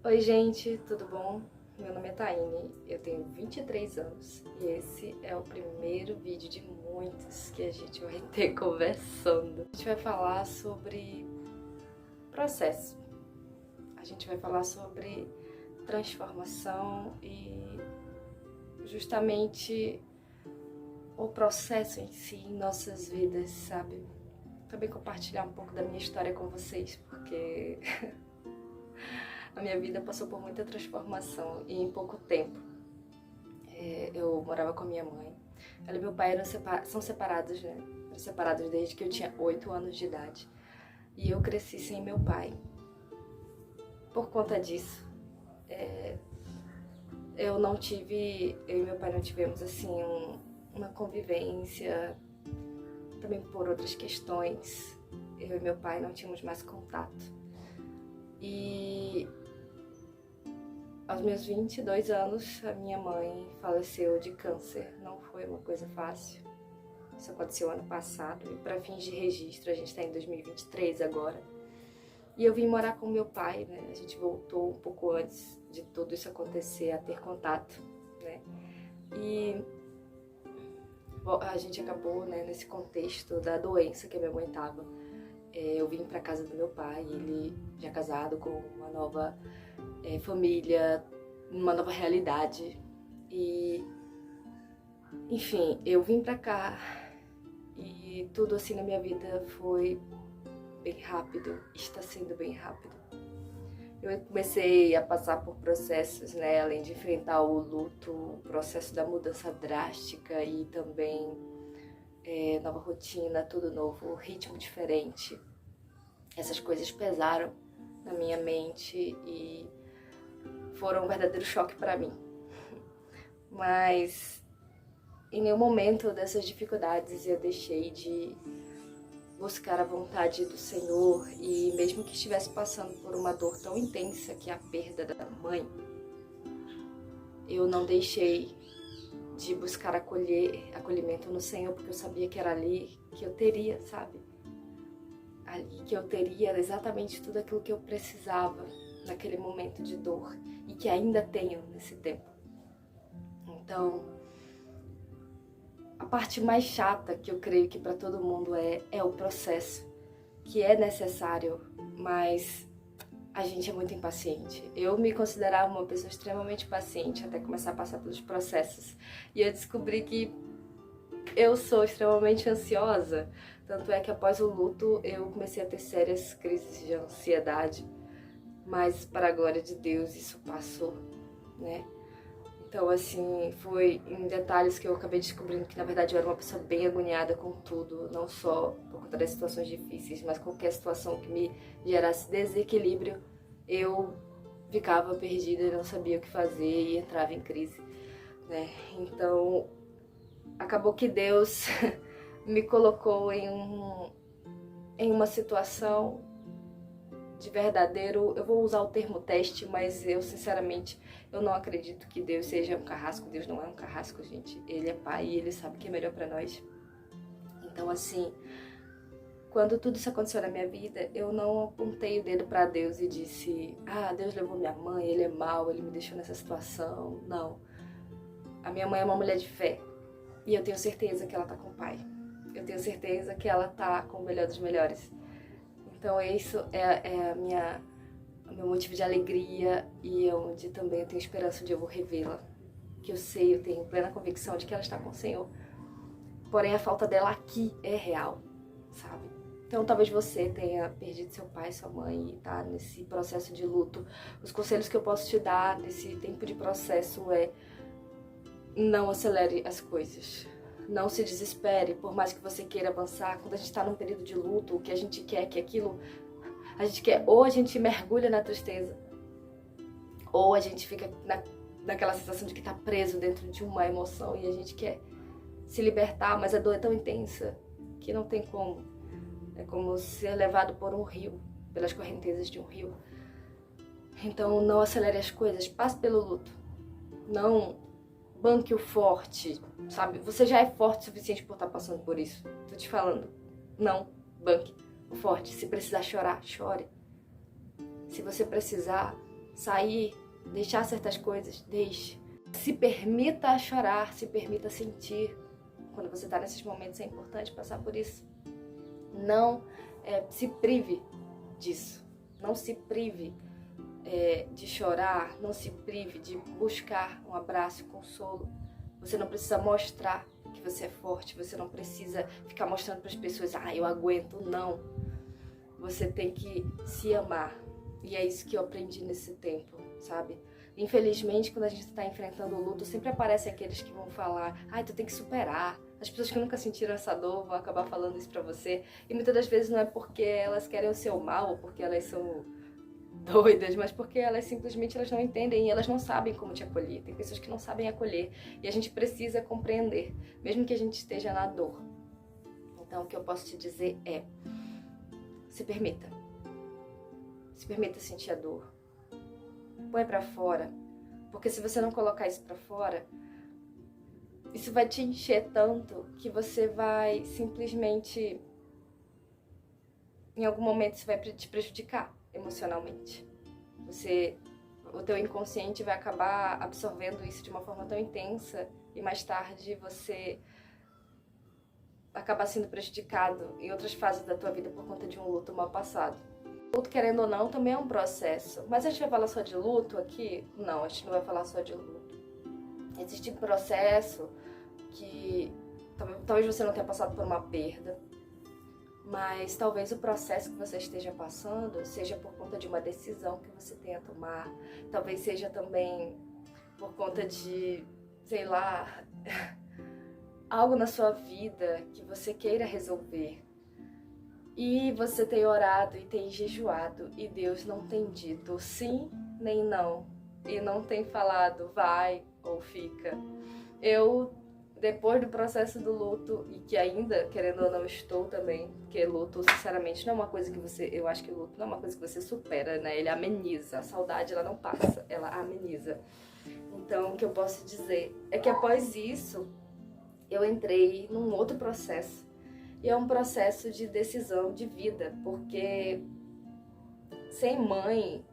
Oi gente, tudo bom? Meu nome é Taine, eu tenho 23 anos e esse é o primeiro vídeo de muitos que a gente vai ter conversando. A gente vai falar sobre processo, a gente vai falar sobre transformação e justamente o processo em si em nossas vidas, sabe? Também compartilhar um pouco da minha história com vocês, porque a minha vida passou por muita transformação e em pouco tempo. Eu morava com a minha mãe. Ela e meu pai são separados, né? Eram separados desde que eu tinha 8 anos de idade. E eu cresci sem meu pai. Por conta disso, eu e meu pai não tivemos assim uma convivência. Também por outras questões, eu e meu pai não tínhamos mais contato. E aos meus 22 anos, a minha mãe faleceu de câncer. Não foi uma coisa fácil. Isso aconteceu ano passado. E para fins de registro, a gente está em 2023 agora. E eu vim morar com meu pai, né? A gente voltou um pouco antes de tudo isso acontecer, a ter contato, né? E a gente acabou, né, nesse contexto da doença que a minha mãe estava. Eu vim para casa do meu pai, ele já casado com uma nova família, uma nova realidade. E, enfim, eu vim pra cá e tudo assim na minha vida foi bem rápido, está sendo bem rápido. Eu comecei a passar por processos, né, além de enfrentar o luto, o processo da mudança drástica e também nova rotina, tudo novo, ritmo diferente. Essas coisas pesaram na minha mente e foram um verdadeiro choque para mim. Mas em nenhum momento dessas dificuldades eu deixei de buscar a vontade do Senhor, e mesmo que estivesse passando por uma dor tão intensa que é a perda da mãe, eu não deixei de buscar acolhimento no Senhor, porque eu sabia que era ali que eu teria, sabe? Ali que eu teria exatamente tudo aquilo que eu precisava naquele momento de dor e que ainda tenho nesse tempo. Então, a parte mais chata que eu creio que para todo mundo é o processo, que é necessário, mas a gente é muito impaciente. Eu me considerava uma pessoa extremamente paciente até começar a passar pelos processos. E eu descobri que eu sou extremamente ansiosa. Tanto é que após o luto eu comecei a ter sérias crises de ansiedade. Mas para a glória de Deus isso passou, né? Então assim, foi em detalhes que eu acabei descobrindo que na verdade eu era uma pessoa bem agoniada com tudo. Não só por conta das situações difíceis, mas qualquer situação que me gerasse desequilíbrio, eu ficava perdida e não sabia o que fazer e entrava em crise, né? Então acabou que Deus me colocou em uma situação de verdadeiro, eu vou usar o termo teste, mas eu sinceramente eu não acredito que Deus seja um carrasco. Deus não é um carrasco, gente. Ele é pai e ele sabe o que é melhor pra nós. Então assim, quando tudo isso aconteceu na minha vida, eu não apontei o dedo pra Deus e disse: ah, Deus levou minha mãe, ele é mau, ele me deixou nessa situação. Não. A minha mãe é uma mulher de fé e eu tenho certeza que ela tá com o pai. Eu tenho certeza que ela tá com o melhor dos melhores. Então isso é o meu motivo de alegria e onde também eu tenho esperança de eu vou revê-la. Que eu sei, eu tenho plena convicção de que ela está com o Senhor. Porém a falta dela aqui é real, sabe? Então talvez você tenha perdido seu pai, sua mãe e tá nesse processo de luto. Os conselhos que eu posso te dar nesse tempo de processo é: não acelere as coisas. Não se desespere, por mais que você queira avançar. Quando a gente está num período de luto, o que a gente quer é que aquilo... A gente quer, ou a gente mergulha na tristeza, ou a gente fica naquela sensação de que está preso dentro de uma emoção e a gente quer se libertar, mas a dor é tão intensa que não tem como. É como ser levado por um rio, pelas correntezas de um rio. Então não acelere as coisas, passe pelo luto. Não banque o forte, sabe? Você já é forte o suficiente por estar passando por isso. Tô te falando, não banque o forte. Se precisar chorar, chore. Se você precisar sair, deixar certas coisas, deixe. Se permita chorar, se permita sentir. Quando você está nesses momentos é importante passar por isso. Não se prive disso. Não se prive de chorar, não se prive de buscar um abraço e consolo. Você não precisa mostrar que você é forte, você não precisa ficar mostrando para as pessoas, eu aguento, não. Você tem que se amar. E é isso que eu aprendi nesse tempo, sabe? Infelizmente, quando a gente está enfrentando o luto, sempre aparecem aqueles que vão falar, tu tem que superar. As pessoas que nunca sentiram essa dor vão acabar falando isso pra você. E muitas das vezes não é porque elas querem o seu mal, ou porque elas são doidas, mas porque elas simplesmente não entendem e elas não sabem como te acolher. Tem pessoas que não sabem acolher e a gente precisa compreender, mesmo que a gente esteja na dor. Então o que eu posso te dizer é, se permita sentir a dor, põe pra fora, porque se você não colocar isso pra fora, isso vai te encher tanto que você vai simplesmente, em algum momento isso vai te prejudicar emocionalmente. O teu inconsciente vai acabar absorvendo isso de uma forma tão intensa e mais tarde você acabar sendo prejudicado em outras fases da tua vida por conta de um luto mal passado. Luto, querendo ou não, também é um processo. Mas a gente vai falar só de luto aqui? Não, a gente não vai falar só de luto. Existe um processo que talvez você não tenha passado por uma perda, mas talvez o processo que você esteja passando seja por conta de uma decisão que você tenha a tomar, talvez seja também por conta de, sei lá, algo na sua vida que você queira resolver. E você tem orado e tem jejuado e Deus não tem dito sim nem não, e não tem falado vai ou fica. Depois do processo do luto, e que ainda, querendo ou não, estou também, porque luto, sinceramente, não é uma coisa que eu acho que luto não é uma coisa que você supera, né? Ele ameniza, a saudade, ela não passa, ela ameniza. Então, o que eu posso dizer é que após isso, eu entrei num outro processo, e é um processo de decisão de vida, porque sem mãe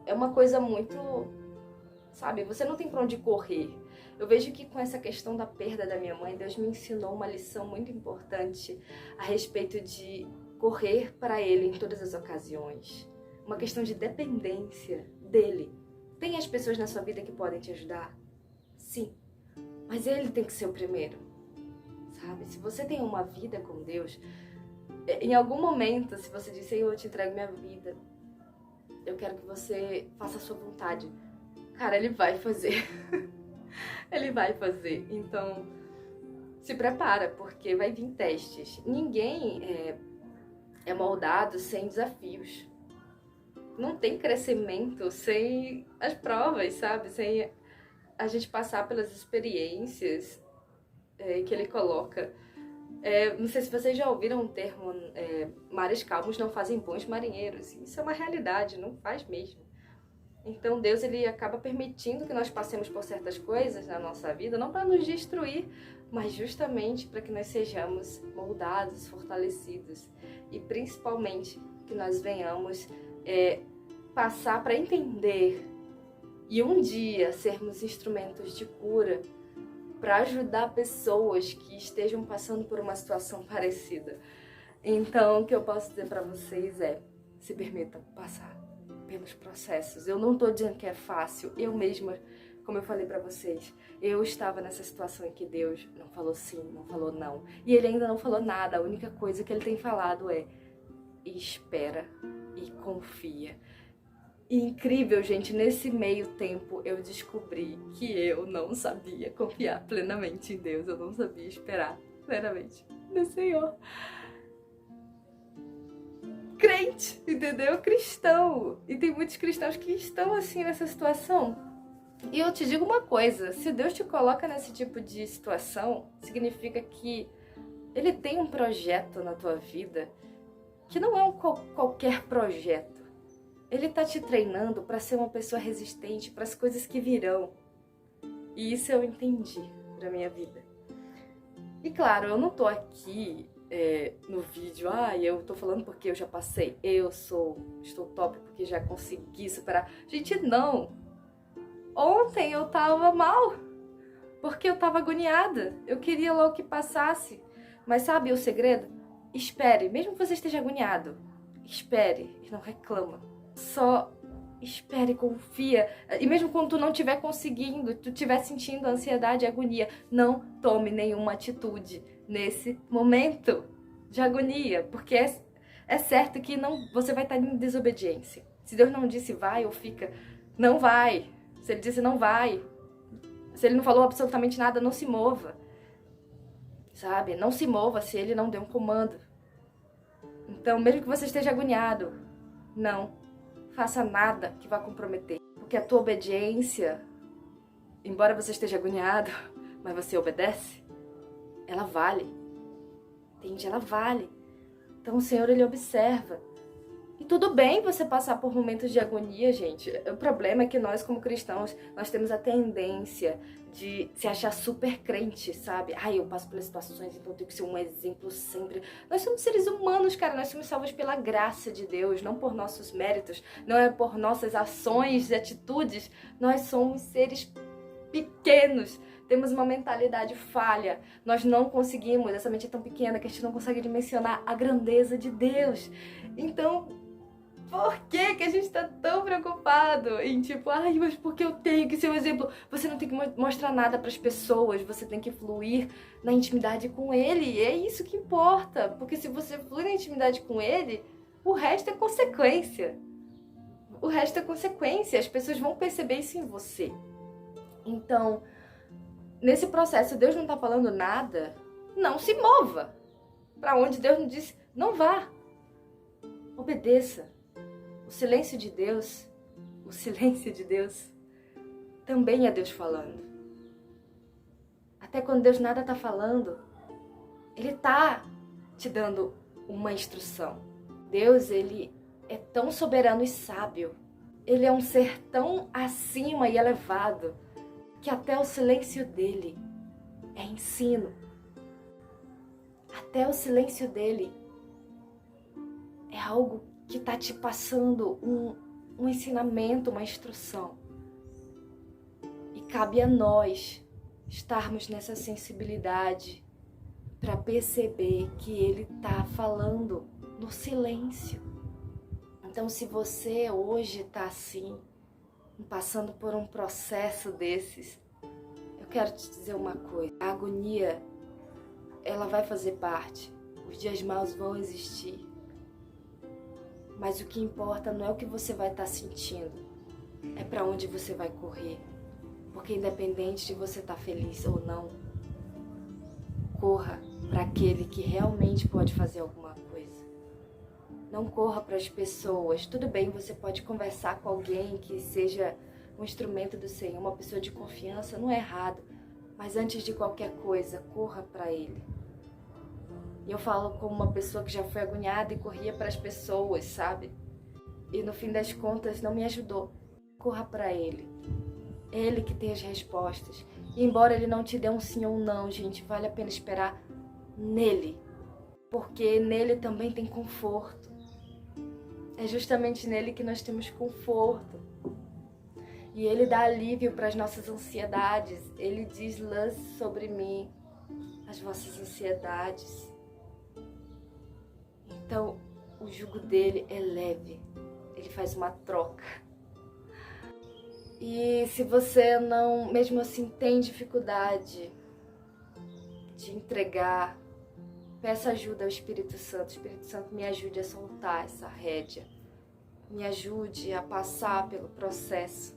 é uma coisa muito, sabe, você não tem pra onde correr. Eu vejo que com essa questão da perda da minha mãe, Deus me ensinou uma lição muito importante a respeito de correr para Ele em todas as ocasiões. Uma questão de dependência dEle. Tem as pessoas na sua vida que podem te ajudar? Sim. Mas Ele tem que ser o primeiro, sabe? Se você tem uma vida com Deus, em algum momento, se você diz, Senhor, eu te entrego minha vida, eu quero que você faça a sua vontade. Cara, Ele vai fazer. Ele vai fazer. Então, se prepara, porque vai vir testes. Ninguém é moldado sem desafios. Não tem crescimento sem as provas, sabe? Sem a gente passar pelas experiências que Ele coloca. Não sei se vocês já ouviram o termo mares calmos não fazem bons marinheiros. Isso é uma realidade, não faz mesmo. Então Deus, ele acaba permitindo que nós passemos por certas coisas na nossa vida, não para nos destruir, mas justamente para que nós sejamos moldados, fortalecidos e principalmente que nós venhamos passar para entender e um dia sermos instrumentos de cura para ajudar pessoas que estejam passando por uma situação parecida. Então, o que eu posso dizer para vocês é, se permitam passar pelos processos. Eu não estou dizendo que é fácil. Eu mesma, como eu falei para vocês, eu estava nessa situação em que Deus não falou sim, não falou não. E Ele ainda não falou nada. A única coisa que Ele tem falado é espera e confia. E incrível, gente, nesse meio tempo eu descobri que eu não sabia confiar plenamente em Deus. Eu não sabia esperar plenamente no Senhor. Crente, entendeu? Cristão. E tem muitos cristãos que estão assim nessa situação. E eu te digo uma coisa, se Deus te coloca nesse tipo de situação, significa que Ele tem um projeto na tua vida que não é qualquer projeto. Ele tá te treinando para ser uma pessoa resistente para as coisas que virão. E isso eu entendi pra minha vida. E claro, eu não tô aqui no vídeo, eu tô falando porque eu já passei, estou top porque já consegui superar. Gente, não! Ontem eu tava mal, porque eu tava agoniada, eu queria logo que passasse. Mas sabe o segredo? Espere, mesmo que você esteja agoniado, espere e não reclama. Só espere, confia. E mesmo quando tu não estiver conseguindo, tu estiver sentindo ansiedade e agonia, não tome nenhuma atitude nesse momento de agonia, porque é certo que você vai estar em desobediência. Se Deus não disse vai ou fica, não vai. Se Ele disse não vai, se Ele não falou absolutamente nada, não se mova. Sabe? Não se mova se Ele não deu um comando. Então, mesmo que você esteja agoniado, não faça nada que vá comprometer. Porque a tua obediência, embora você esteja agoniado, mas você obedece, ela vale. Entende? Ela vale. Então o Senhor, Ele observa. E tudo bem você passar por momentos de agonia, gente. O problema é que nós, como cristãos, nós temos a tendência de se achar super crente, sabe? Eu passo pelas situações, então eu tenho que ser um exemplo sempre. Nós somos seres humanos, cara. Nós somos salvos pela graça de Deus, não por nossos méritos, não é por nossas ações e atitudes. Nós somos seres pequenos. Temos uma mentalidade falha. Nós não conseguimos, essa mente é tão pequena que a gente não consegue dimensionar a grandeza de Deus. Então, por que a gente tá tão preocupado em tipo, mas porque eu tenho que ser um exemplo? Você não tem que mostrar nada pras pessoas, você tem que fluir na intimidade com Ele. É isso que importa, porque se você flui na intimidade com Ele, o resto é consequência. O resto é consequência, as pessoas vão perceber isso em você. Então, nesse processo, Deus não tá falando nada, não se mova. Para onde Deus não disse, não vá. Obedeça. O silêncio de Deus também é Deus falando. Até quando Deus nada tá falando, Ele tá te dando uma instrução. Deus, Ele é tão soberano e sábio. Ele é um ser tão acima e elevado que até o silêncio dele é ensino. Até o silêncio dele é algo que está te passando um ensinamento, uma instrução. E cabe a nós estarmos nessa sensibilidade para perceber que Ele está falando no silêncio. Então, se você hoje está assim, passando por um processo desses, eu quero te dizer uma coisa. A agonia, ela vai fazer parte. Os dias maus vão existir. Mas o que importa não é o que você vai estar sentindo, é para onde você vai correr. Porque independente de você estar feliz ou não, corra para aquele que realmente pode fazer alguma coisa. Não corra para as pessoas. Tudo bem, você pode conversar com alguém que seja um instrumento do Senhor, uma pessoa de confiança, não é errado. Mas antes de qualquer coisa, corra para Ele. E eu falo como uma pessoa que já foi agoniada e corria para as pessoas, sabe? E no fim das contas não me ajudou. Corra para Ele. Ele que tem as respostas. E embora Ele não te dê um sim ou um não, gente, vale a pena esperar nele. Porque nele também tem conforto. É justamente nele que nós temos conforto. E Ele dá alívio para as nossas ansiedades. Ele diz, lance sobre mim as vossas ansiedades. Então, o jugo dele é leve. Ele faz uma troca. E se você não, mesmo assim, tem dificuldade de entregar, peça ajuda ao Espírito Santo. O Espírito Santo me ajude a soltar essa rédea. Me ajude a passar pelo processo.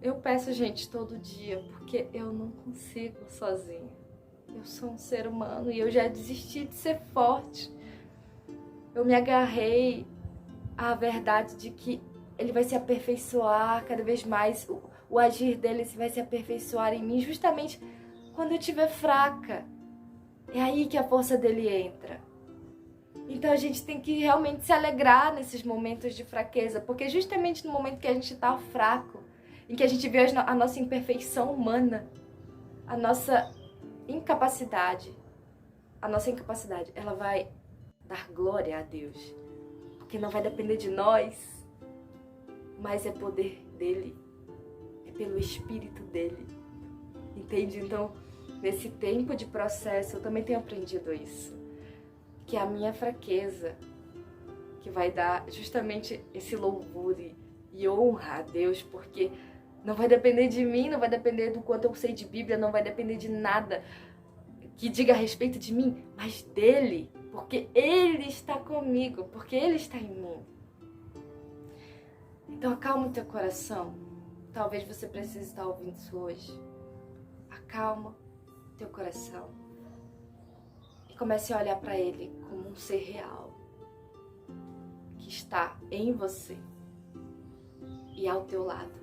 Eu peço, gente, todo dia, porque eu não consigo sozinha. Eu sou um ser humano e eu já desisti de ser forte. Eu me agarrei à verdade de que Ele vai se aperfeiçoar cada vez mais. O agir dele vai se aperfeiçoar em mim justamente quando eu estiver fraca. É aí que a força dele entra. Então a gente tem que realmente se alegrar nesses momentos de fraqueza, porque justamente no momento que a gente está fraco, em que a gente vê a nossa imperfeição humana, a nossa incapacidade, a nossa incapacidade, ela vai dar glória a Deus. Porque não vai depender de nós, mas é poder dele, é pelo Espírito dele. Entende? Então, nesse tempo de processo, eu também tenho aprendido isso. Que é a minha fraqueza que vai dar justamente esse louvor e honra a Deus, porque não vai depender de mim, não vai depender do quanto eu sei de Bíblia, não vai depender de nada que diga a respeito de mim, mas dele, porque ele está comigo, porque ele está em mim. Então acalma o teu coração. Talvez você precise estar ouvindo isso hoje. Acalma o teu coração e comece a olhar para ele como um ser real que está em você e ao teu lado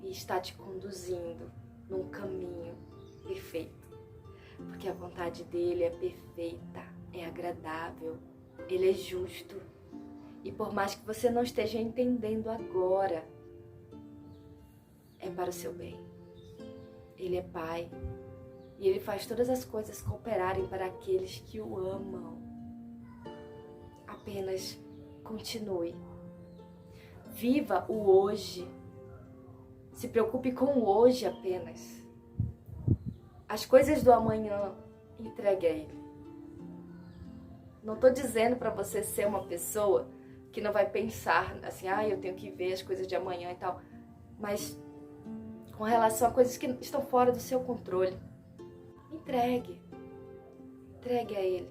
e está te conduzindo num caminho perfeito, porque a vontade dele é perfeita, é agradável, ele é justo. E por mais que você não esteja entendendo agora, é para o seu bem. Ele é Pai e Ele faz todas as coisas cooperarem para aqueles que o amam. Apenas continue. Viva o hoje. Se preocupe com o hoje apenas. As coisas do amanhã, entregue a Ele. Não estou dizendo para você ser uma pessoa que não vai pensar assim, eu tenho que ver as coisas de amanhã e tal. Mas com relação a coisas que estão fora do seu controle, entregue a Ele.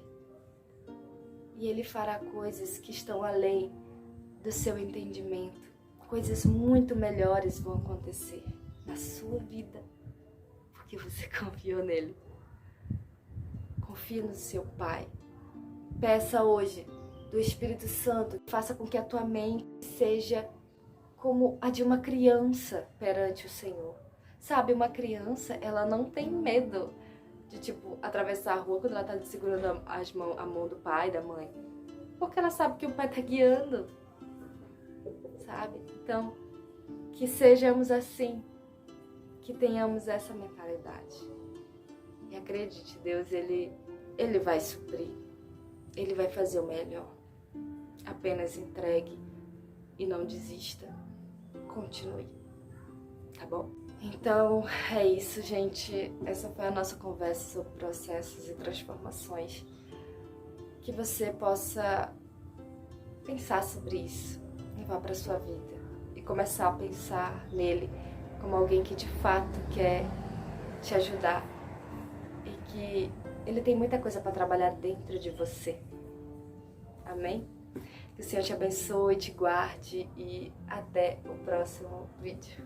E Ele fará coisas que estão além do seu entendimento. Coisas muito melhores vão acontecer na sua vida, porque você confiou nele. Confie no seu Pai. Peça hoje do Espírito Santo, faça com que a tua mente seja como a de uma criança perante o Senhor. Sabe, uma criança, ela não tem medo de, atravessar a rua quando ela tá segurando a mão do pai, da mãe. Porque ela sabe que o pai tá guiando, sabe? Então, que sejamos assim, que tenhamos essa mentalidade. E acredite, Deus, Ele vai suprir, Ele vai fazer o melhor. Apenas entregue e não desista. Continue, tá bom? Então, é isso, gente. Essa foi a nossa conversa sobre processos e transformações. Que você possa pensar sobre isso, levar para sua vida e começar a pensar nele como alguém que de fato quer te ajudar e que ele tem muita coisa para trabalhar dentro de você. Amém? Que o Senhor te abençoe, te guarde e até o próximo vídeo.